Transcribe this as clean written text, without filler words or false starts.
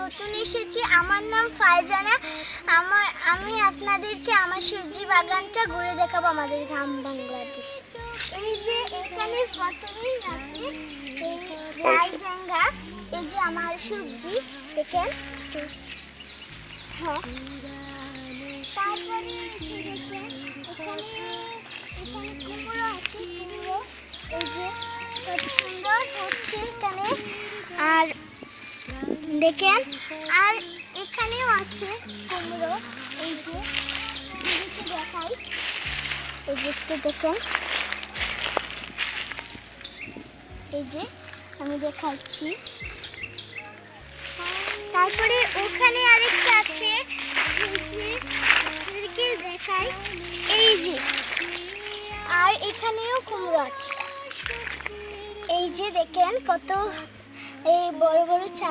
নতুন এসেছি। আমার নাম ফারজানা। আমি আপনাদেরকে আমার সবজি বাগানটা ঘুরে দেখাবো, আমাদের গ্রাম বাংলাদেশ। এই যে এখানে প্রথমেই আছে এই লাল জাঙ্গা, এই যে আমার সবজি দেখেন। হ্যাঁ, তারপরে দেখেন এখানে কুমড়ো আছে, কুমড়ো এই যে কত সুন্দর হচ্ছে এখানে। আর দেখেন, আর এখানেও আছে কুমড়ো, এই যে দেখাই, এই যে দেখেন, এই যে আমি দেখাচ্ছি। তারপরে ওখানে আরেকটা আছে, দেখাই, এই যে, আর এখানেও কুমড়ো আছে, এই যে দেখেন কত এই বড় বড়